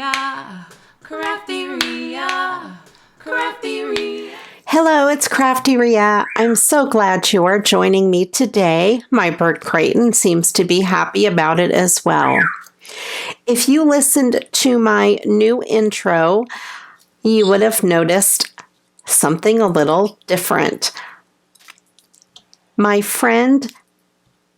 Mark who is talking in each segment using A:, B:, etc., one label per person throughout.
A: Crafteria, Crafteria, Crafteria.
B: Hello, it's Crafteria. I'm so glad you are joining me today. My bird Creighton seems to be happy about it as well. If you listened to my new intro, you would have noticed something a little different. My friend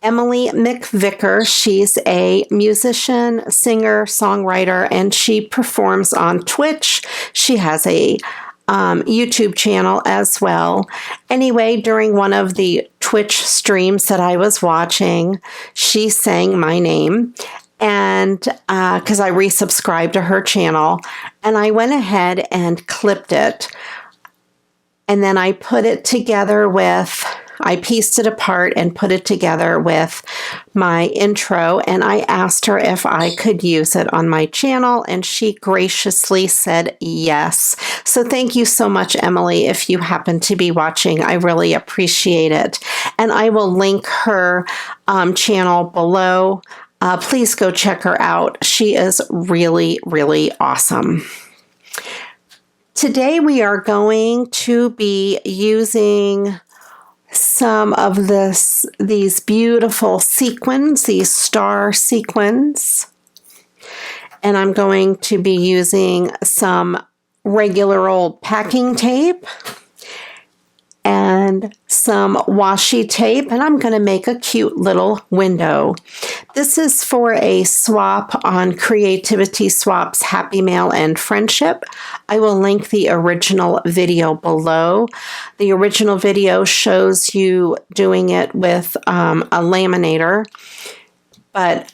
B: Emily McVicker, she's a musician, singer, songwriter, and she performs on Twitch. She has a YouTube channel as well. Anyway, during one of the Twitch streams that I was watching, she sang my name, and because I resubscribed to her channel, and I went ahead and clipped it, and then I put it together with, I pieced it apart and put it together with my intro, and I asked her if I could use it on my channel, and she graciously said yes. So thank you so much, Emily, if you happen to be watching. I really appreciate it. And I will link her channel below. Please go check her out. She is really, really awesome. Today we are going to be using some of these beautiful sequins, these star sequins. And I'm going to be using some regular old packing tape and some washi tape, and I'm going to make a cute little window. This is for a swap on Creativity Swap's Happy Mail and Friendship. I will link the original video below. The original video shows you doing it with a laminator, but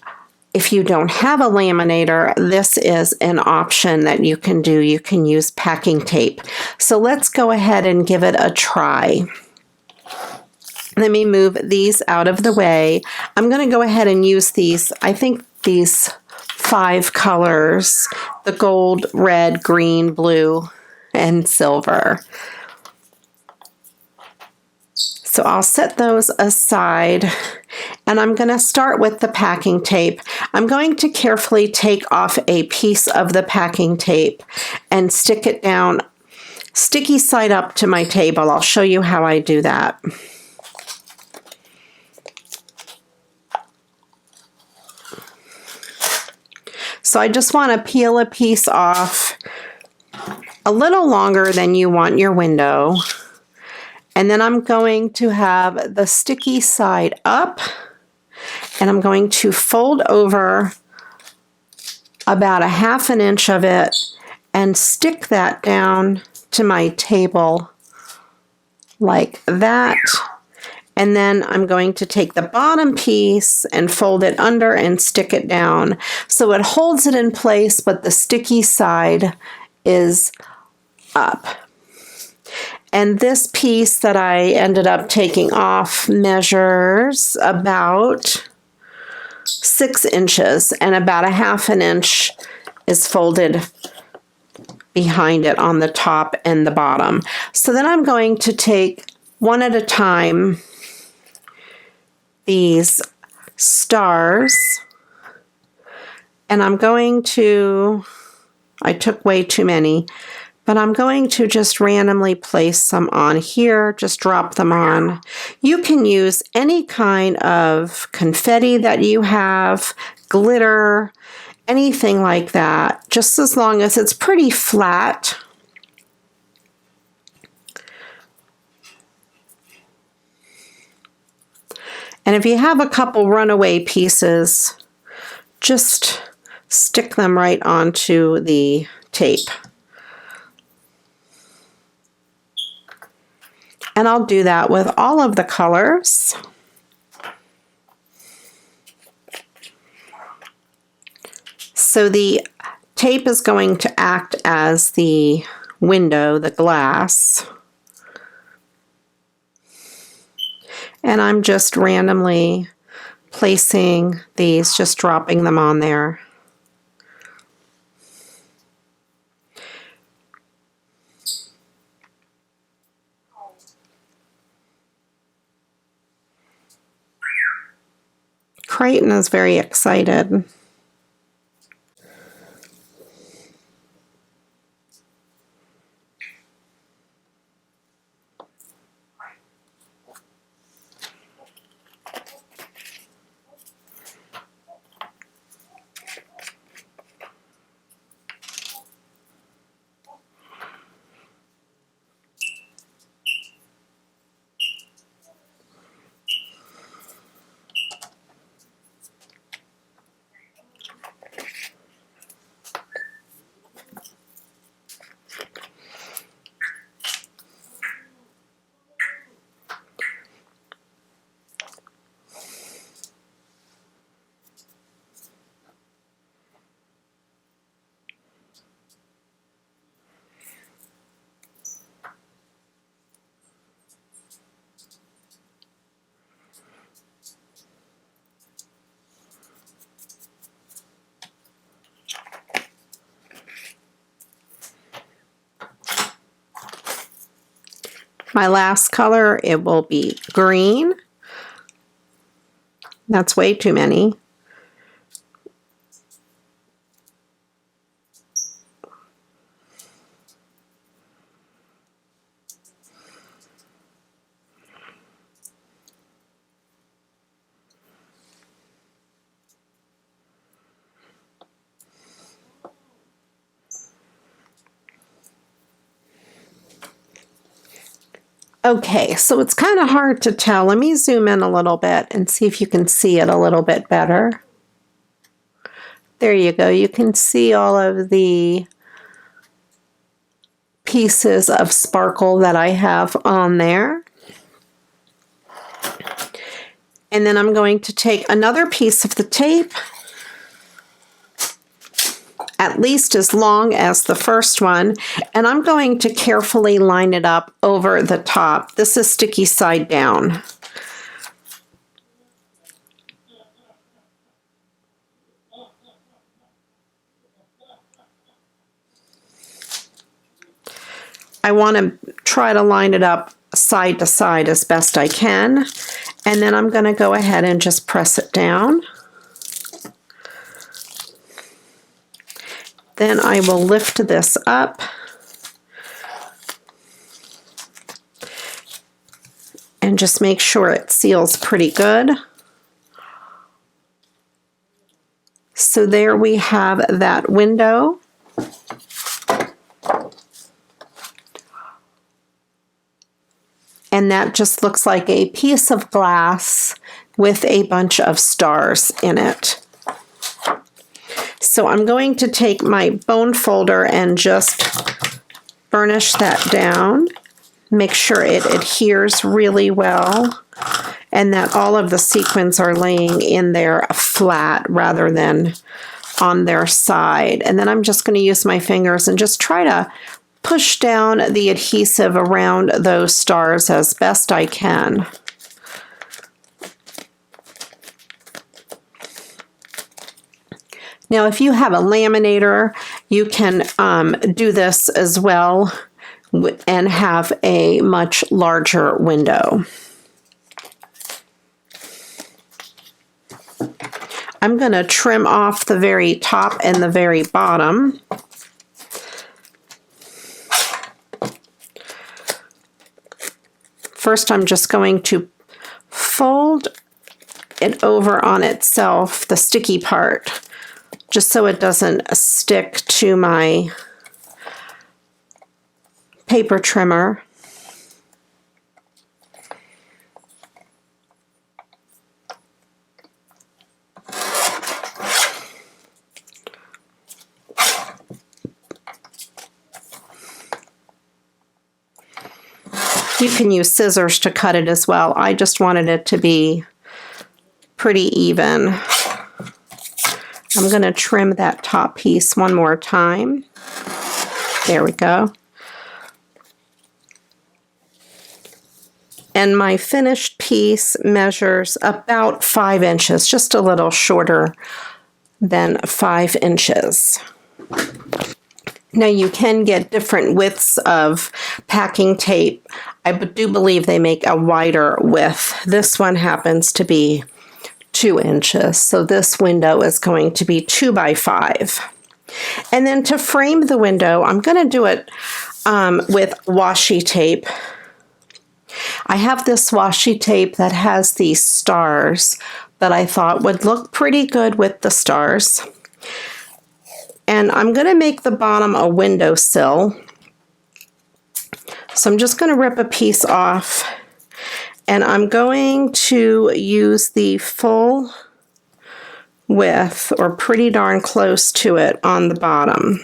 B: if you don't have a laminator, this is an option that you can do. You can use packing tape. So let's go ahead and give it a try. Let me move these out of the way. I'm going to go ahead and use these, I think these 5 colors, the gold, red, green, blue, and silver. So I'll set those aside, and I'm going to start with the packing tape. I'm going to carefully take off a piece of the packing tape and stick it down sticky side up to my table. I'll show you how I do that. So I just want to peel a piece off a little longer than you want your window. And then I'm going to have the sticky side up, and I'm going to fold over about 1/2 inch of it and stick that down to my table like that. And then I'm going to take the bottom piece and fold it under and stick it down. So it holds it in place, but the sticky side is up. And this piece that I ended up taking off measures about 6 inches, and about 1/2 inch is folded behind it on the top and the bottom. So then I'm going to take one at a time these stars, and I'm going to, I took way too many, but I'm going to just randomly place some on here, just drop them on. You can use any kind of confetti that you have, glitter, anything like that, just as long as it's pretty flat. And if you have a couple runaway pieces, just stick them right onto the tape. And I'll do that with all of the colors. So the tape is going to act as the window, the glass. And I'm just randomly placing these, just dropping them on there. Creighton is very excited. My last color, it will be green. That's way too many. Okay, so it's kind of hard to tell. Let me zoom in a little bit and see if you can see it a little bit better. There you go. You can see all of the pieces of sparkle that I have on there. And then I'm going to take another piece of the tape, at least as long as the first one, and I'm going to carefully line it up over the top. This is sticky side down. I want to try to line it up side to side as best I can, and then I'm going to go ahead and just press it down. Then I will lift this up and just make sure it seals pretty good. So there we have that window. And that just looks like a piece of glass with a bunch of stars in it. So I'm going to take my bone folder and just burnish that down. Make sure it adheres really well and that all of the sequins are laying in there flat rather than on their side. And then I'm just going to use my fingers and just try to push down the adhesive around those stars as best I can. Now, if you have a laminator, you can do this as well and have a much larger window. I'm going to trim off the very top and the very bottom. First, I'm just going to fold it over on itself, the sticky part, just so it doesn't stick to my paper trimmer. You can use scissors to cut it as well. I just wanted it to be pretty even. I'm going to trim that top piece one more time. There we go. And my finished piece measures about 5 inches, just a little shorter than 5 inches. Now you can get different widths of packing tape. I do believe they make a wider width. This one happens to be 2 inches, so this window is going to be 2 by 5. And then to frame the window, I'm going to do it with washi tape. I have this washi tape that has these stars that I thought would look pretty good with the stars. And I'm going to make the bottom a windowsill. So I'm just going to rip a piece off, and I'm going to use the full width, or pretty darn close to it, on the bottom.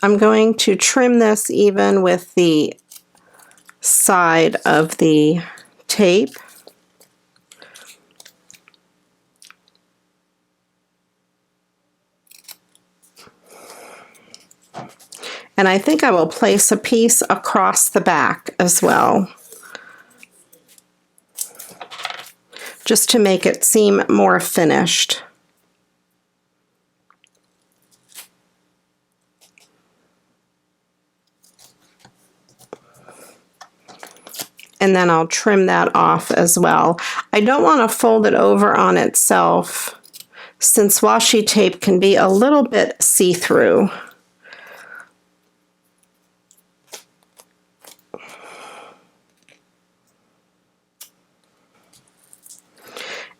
B: I'm going to trim this even with the side of the tape. And I think I will place a piece across the back as well. just to make it seem more finished. And then I'll trim that off as well. I don't want to fold it over on itself since washi tape can be a little bit see-through.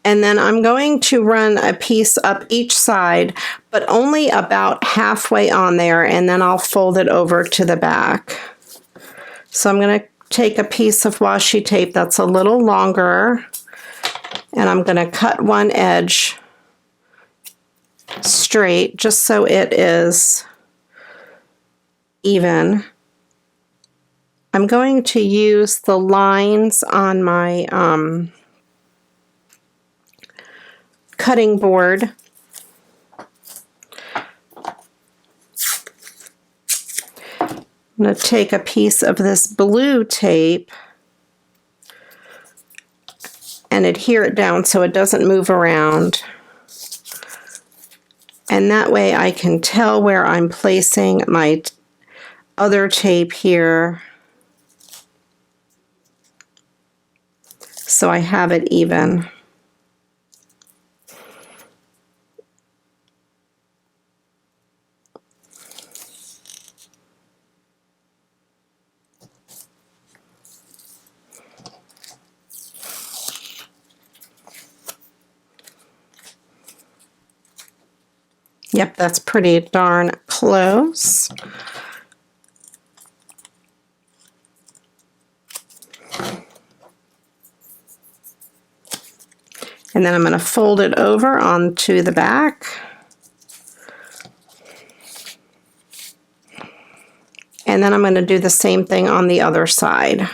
B: And then I'm going to run a piece up each side, but only about halfway on there, and then I'll fold it over to the back. So I'm going to take a piece of washi tape that's a little longer, and I'm going to cut one edge straight just so it is even. I'm going to use the lines on my cutting board. I'm going to take a piece of this blue tape and adhere it down so it doesn't move around. And that way I can tell where I'm placing my other tape here, so I have it even. Yep, that's pretty darn close. And then I'm going to fold it over onto the back. And then I'm going to do the same thing on the other side.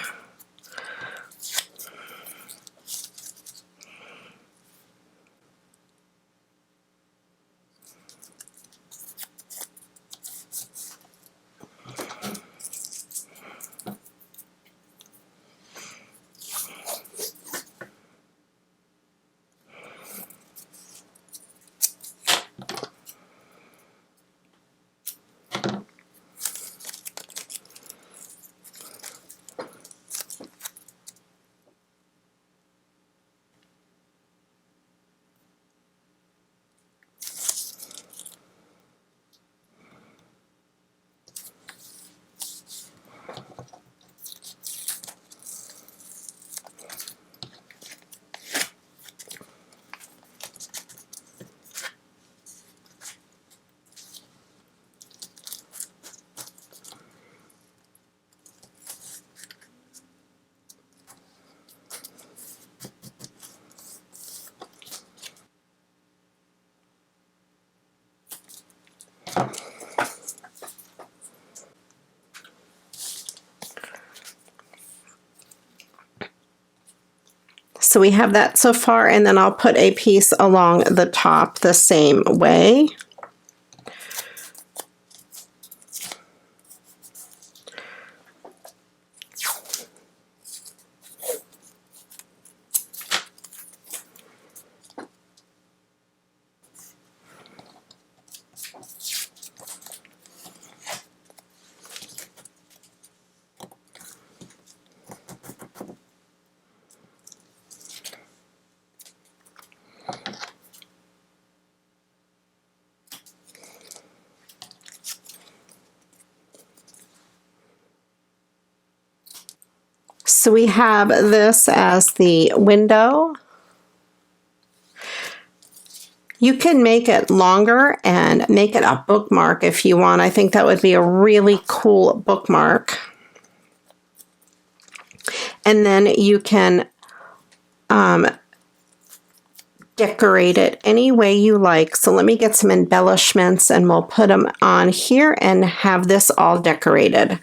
B: So we have that so far, and then I'll put a piece along the top the same way. So we have this as the window. You can make it longer and make it a bookmark if you want. I think that would be a really cool bookmark. And then you can decorate it any way you like. So let me get some embellishments and we'll put them on here and have this all decorated.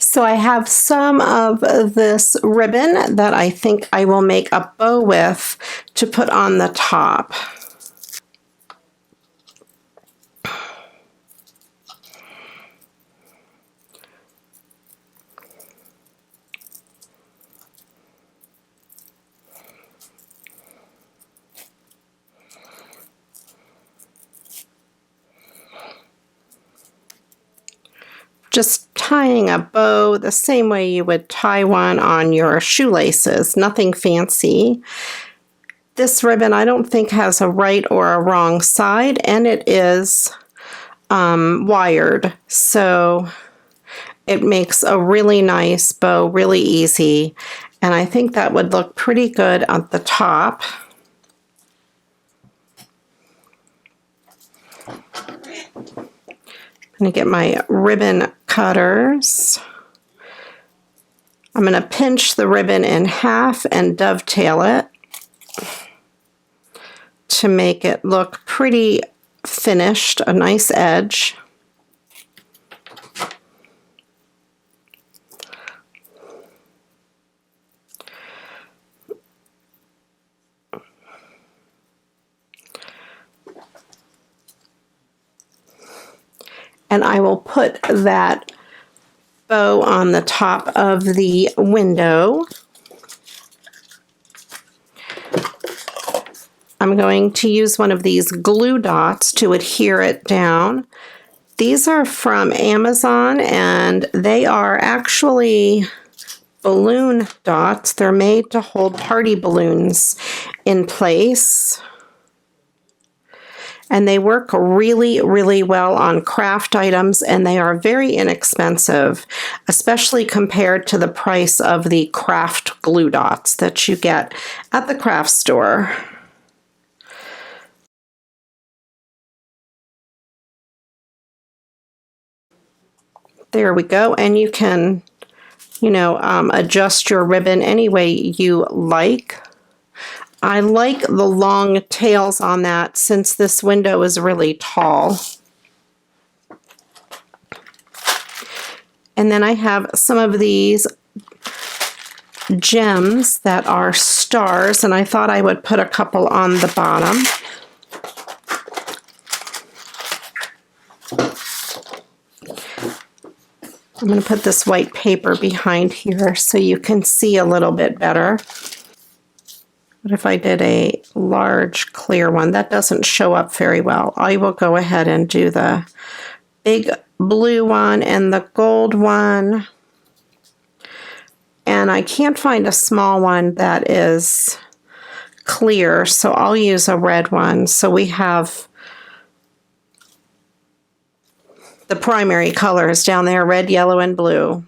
B: So I have some of this ribbon that I think I will make a bow with to put on the top. just tying a bow the same way you would tie one on your shoelaces, nothing fancy. This ribbon I don't think has a right or a wrong side, and it is wired, so it makes a really nice bow, really easy, and I think that would look pretty good at the top. I'm going to get my ribbon cutters. I'm going to pinch the ribbon in half and dovetail it to make it look pretty finished, a nice edge. And I will put that bow on the top of the window. I'm going to use one of these glue dots to adhere it down. These are from Amazon, and they are actually balloon dots. They're made to hold party balloons in place. And they work really, really well on craft items, and they are very inexpensive, especially compared to the price of the craft glue dots that you get at the craft store. There we go, and you can, adjust your ribbon any way you like. I like the long tails on that since this window is really tall. And then I have some of these gems that are stars, and I thought I would put a couple on the bottom. I'm going to put this white paper behind here so you can see a little bit better. But if I did a large clear one, that doesn't show up very well. I will go ahead and do the big blue one and the gold one. And I can't find a small one that is clear, so I'll use a red one. So we have the primary colors down there, red, yellow, and blue.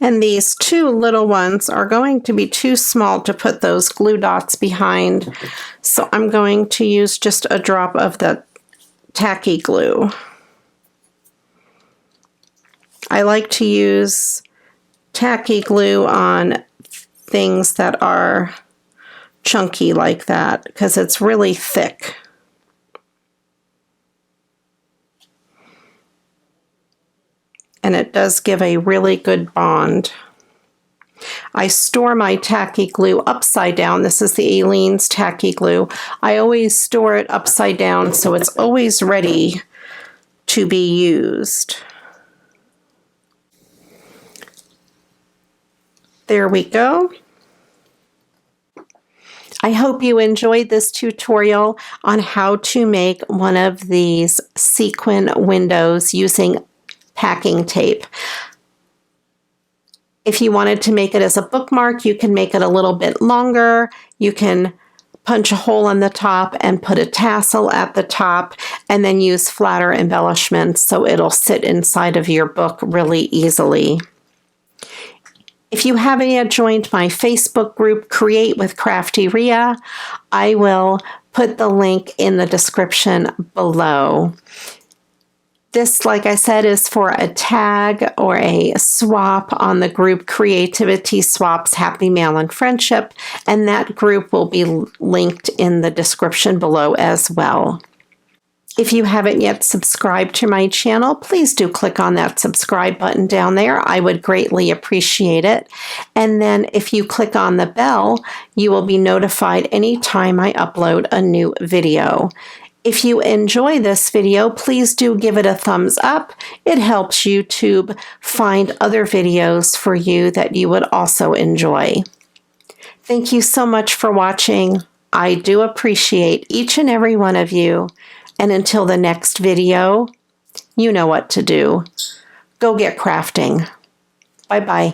B: And these two little ones are going to be too small to put those glue dots behind, so I'm going to use just a drop of the tacky glue. I like to use tacky glue on things that are chunky like that because it's really thick. And it does give a really good bond. I store my tacky glue upside down. This is the Aleene's tacky glue. I always store it upside down so it's always ready to be used. There we go. I hope you enjoyed this tutorial on how to make one of these sequin windows using packing tape. If you wanted to make it as a bookmark, you can make it a little bit longer. You can punch a hole in the top and put a tassel at the top, and then use flatter embellishments so it'll sit inside of your book really easily. If you haven't yet joined my Facebook group, Create with Crafty Rhea, I will put the link in the description below. This, like I said, is for a tag or a swap on the group Creativity Swaps Happy Mail and Friendship, and that group will be linked in the description below as well. If you haven't yet subscribed to my channel, please do click on that subscribe button down there. I would greatly appreciate it. And then if you click on the bell, you will be notified anytime I upload a new video. If you enjoy this video, please do give it a thumbs up. It helps YouTube find other videos for you that you would also enjoy. Thank you so much for watching. I do appreciate each and every one of you. And until the next video, you know what to do. Go get crafting. Bye-bye.